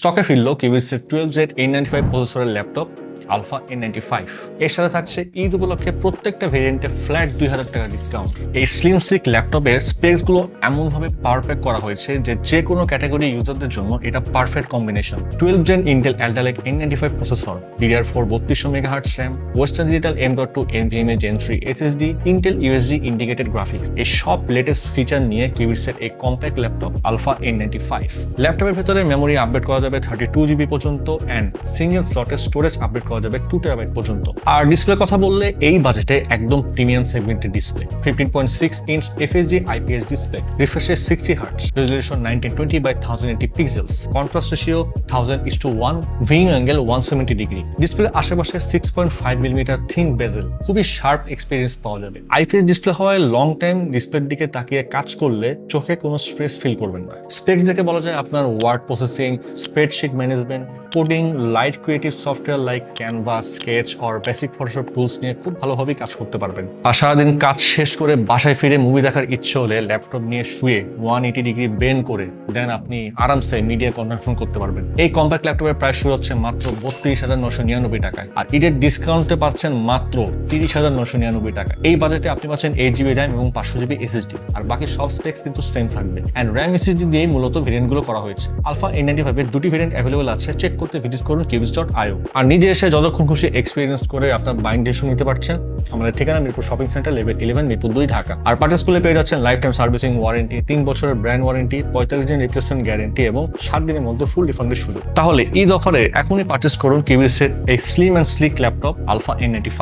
স্টকে ফিরল কিউবিসের 12Z A95 প্রসেসরের ল্যাপটপ আলফা A95। এর সাথে থাকছে ঈদ উপলক্ষে প্রত্যেকটা ভেরিয়েন্টে ফ্ল্যাট 2000 টাকা ডিসকাউন্ট। এই স্লিম স্লিক ল্যাপটপের স্পেসগুলো এমনভাবে পারফেক্ট করা হয়েছে যে কোনো ক্যাটাগরি ইউজারদের জন্য এটা perfect combination. 12 Gen Intel Alder Lake A95 processor, DDR4 3200 MHz RAM, Western Digital M.2 NVMe Gen 3 SSD, Intel USD integrated graphics, এই সব লেটেস্ট ফিচার নিয়ে কিউবিসের এই কম্প্যাক্ট ল্যাপটপ আলফা A95। ল্যাপটপের ভেতরে মেমোরি আপডেট করা যাবে 32GB পর্যন্ত এন্ড সিঙ্গেল স্লটের স্টোরেজ আপডেট করা যাবে 2 TB পর্যন্ত। আর ডিসপ্লে কথা বললে এই বাজেটে একদম প্রিমিয়াম সেগমেন্টের display, 15.6 inch FHD IPS display, refresh rate 60 Hz, resolution 1920x1080 pixels, contrast ratio 1000:1, viewing angle 170 degree. ডিসপ্লের আশেপাশে 6.5 মিলিমিটার থিন বেজেল, খুবই শার্প এক্সপিরিয়েন্স পাওয়া যাবে। IPS ডিসপ্লে হওয়ায় লং টাইম ডিসপ্লের দিকে তাকিয়ে কাজ করলে চোখে কোনো স্ট্রেস ফিল করবেন না। স্পেক্স দেখে বলা যায় আপনার word processing, spreadsheet management, coding, light creative software like Canva, sketch or basic Photoshop tools নিয়ে খুব ভালোভাবে কাজ করতে পারবেন। আর সারাদিন কাজ শেষ করে বাসায় ফিরে মুভি দেখার ইচ্ছে হলে ল্যাপটপ নিয়ে শুয়ে 180 ডিগ্রি বেন্ড করে দেন আপনি আরামসে মিডিয়া কনভার্সন করতে পারবেন। এই কম্প্যাক্ট ল্যাপটপের প্রাইস শুরু হচ্ছে মাত্র 32,999 টাকায়, আর ঈদের ডিসকাউন্টে পাচ্ছেন মাত্র 30,999 টাকা। এই বাজেটে আপনি পাচ্ছেন 8GB RAM এবং 500GB SSD, আর বাকি সব স্পেক্স কিন্তু সেম থাকবে। অ্যান্ড RAM SSD দিয়ে মূলত ভেরিয়েন্টগুলো করা হয়েছে। আলফা A95 এর দুটি ভেরিয়েন্ট অ্যাভেলেবল আছে, চেক করতে ভিজিট করুন qubis.io। আর নিজে এসে যতক্ষণ খুশি এক্সপিরিয়েন্স করে আপনার বাইং ডিসিশন নিতে পারছেন। আমাদের ঠিকানা Mirpur shopping centre, level 11, Mirpur 2, Dhaka. আর পার্টেস স্কুলে পেয়ে যাচ্ছেন লাইফ টাইম সার্ভিসিং ওয়ারেন্টি, 3 বছরের ব্র্যান্ড ওয়ারেন্টি, 45 দিন রিপ্লেসমেন্ট গ্যারেন্টি এবং 7 দিনের মধ্যে ফুল রিফান্ডের সুযোগ। তাহলে ঈদ অফারে এখনই পার্চেস করুন কিউবিসের এই slim and sleek laptop alpha A95।